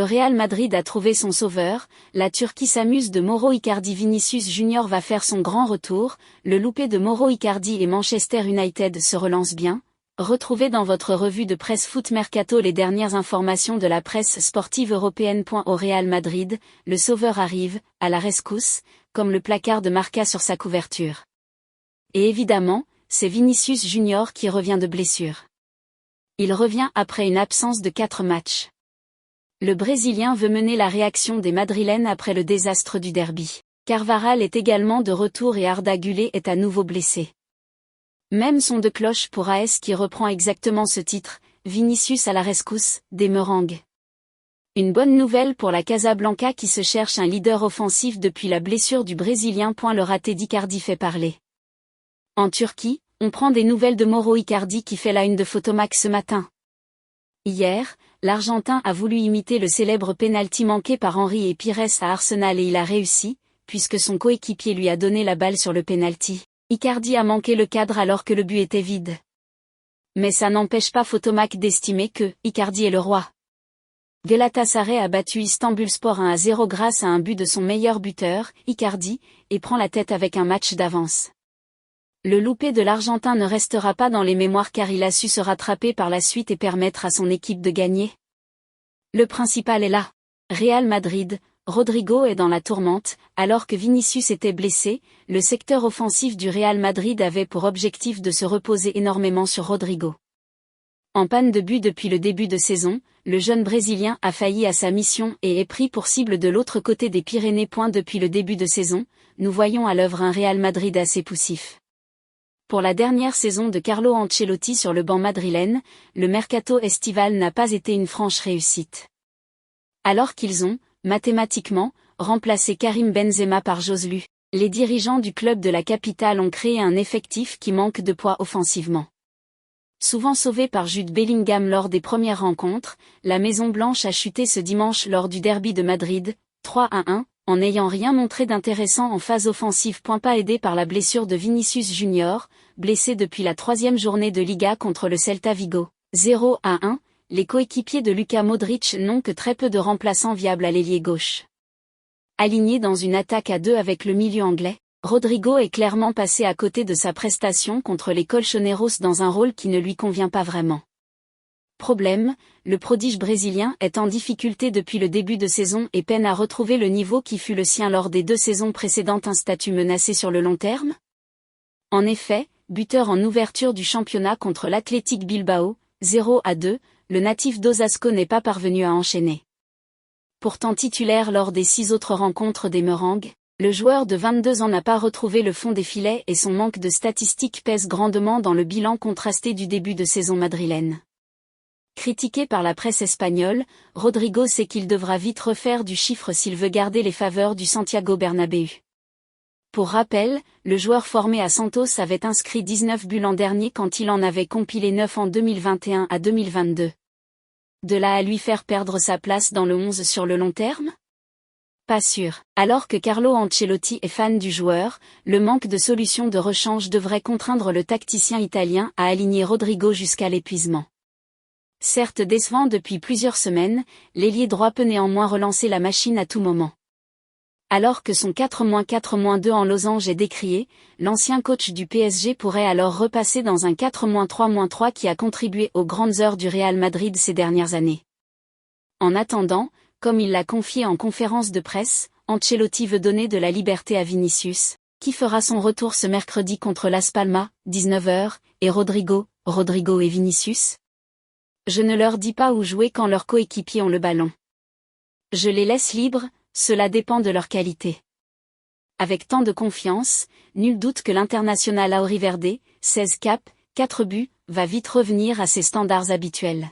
Real Madrid a trouvé son sauveur, la Turquie s'amuse de Mauro Icardi. Vinicius Junior va faire son grand retour, le loupé de Mauro Icardi et Manchester United se relance bien. Retrouvez dans votre revue de presse Foot Mercato les dernières informations de la presse sportive européenne. Au Real Madrid, le sauveur arrive, à la rescousse, comme le placard de Marca sur sa couverture. Et évidemment, c'est Vinicius Junior qui revient de blessure. Il revient après une absence de 4 matchs. Le Brésilien veut mener la réaction des Madrilènes après le désastre du derby. Carvajal est également de retour et Arda Güler est à nouveau blessé. Même son de cloche pour AS qui reprend exactement ce titre, Vinicius à la rescousse, des meringues. Une bonne nouvelle pour la Casablanca qui se cherche un leader offensif depuis la blessure du Brésilien. Le raté d'Icardi fait parler. En Turquie, on prend des nouvelles de Mauro Icardi qui fait la une de Photomac ce matin. Hier, l'Argentin a voulu imiter le célèbre penalty manqué par Henry et Pires à Arsenal et il a réussi, puisque son coéquipier lui a donné la balle sur le penalty. Icardi a manqué le cadre alors que le but était vide. Mais ça n'empêche pas Photomac d'estimer que Icardi est le roi. Galatasaray a battu Istanbulspor 1-0 grâce à un but de son meilleur buteur, Icardi, et prend la tête avec un match d'avance. Le loupé de l'Argentin ne restera pas dans les mémoires car il a su se rattraper par la suite et permettre à son équipe de gagner. Le principal est là. Real Madrid, Rodrigo est dans la tourmente, alors que Vinicius était blessé, le secteur offensif du Real Madrid avait pour objectif de se reposer énormément sur Rodrigo. En panne de but depuis le début de saison, le jeune Brésilien a failli à sa mission et est pris pour cible de l'autre côté des Pyrénées. Depuis le début de saison, nous voyons à l'œuvre un Real Madrid assez poussif. Pour la dernière saison de Carlo Ancelotti sur le banc madrilène, le mercato estival n'a pas été une franche réussite. Alors qu'ils ont, mathématiquement, remplacé Karim Benzema par Joselu, les dirigeants du club de la capitale ont créé un effectif qui manque de poids offensivement. Souvent sauvé par Jude Bellingham lors des premières rencontres, la Maison Blanche a chuté ce dimanche lors du derby de Madrid, 3-1, en n'ayant rien montré d'intéressant en phase offensive. Pas aidé par la blessure de Vinicius Junior, blessé depuis la 3e journée de Liga contre le Celta Vigo, 0-1, les coéquipiers de Luka Modric n'ont que très peu de remplaçants viables à l'ailier gauche. Aligné dans une attaque à 2 avec le milieu anglais, Rodrigo est clairement passé à côté de sa prestation contre les Colchoneros dans un rôle qui ne lui convient pas vraiment. Problème, le prodige brésilien est en difficulté depuis le début de saison et peine à retrouver le niveau qui fut le sien lors des 2 saisons précédentes. Un statut menacé sur le long terme ? En effet, buteur en ouverture du championnat contre l'Athletic Bilbao, 0-2, le natif d'Osasco n'est pas parvenu à enchaîner. Pourtant titulaire lors des 6 autres rencontres des Meringues, le joueur de 22 ans n'a pas retrouvé le fond des filets et son manque de statistiques pèse grandement dans le bilan contrasté du début de saison madrilène. Critiqué par la presse espagnole, Rodrigo sait qu'il devra vite refaire du chiffre s'il veut garder les faveurs du Santiago Bernabéu. Pour rappel, le joueur formé à Santos avait inscrit 19 buts l'an dernier quand il en avait compilé 9 en 2021 à 2022. De là à lui faire perdre sa place dans le 11 sur le long terme ? Pas sûr. Alors que Carlo Ancelotti est fan du joueur, le manque de solutions de rechange devrait contraindre le tacticien italien à aligner Rodrigo jusqu'à l'épuisement. Certes décevant depuis plusieurs semaines, l'ailier droit peut néanmoins relancer la machine à tout moment. Alors que son 4-4-2 en losange est décrié, l'ancien coach du PSG pourrait alors repasser dans un 4-3-3 qui a contribué aux grandes heures du Real Madrid ces dernières années. En attendant, comme il l'a confié en conférence de presse, Ancelotti veut donner de la liberté à Vinicius, qui fera son retour ce mercredi contre Las Palmas, 19h, et Rodrigo et Vinicius ? Je ne leur dis pas où jouer quand leurs coéquipiers ont le ballon. Je les laisse libres, cela dépend de leur qualité. Avec tant de confiance, nul doute que l'international auriverde, 16 caps, 4 buts, va vite revenir à ses standards habituels.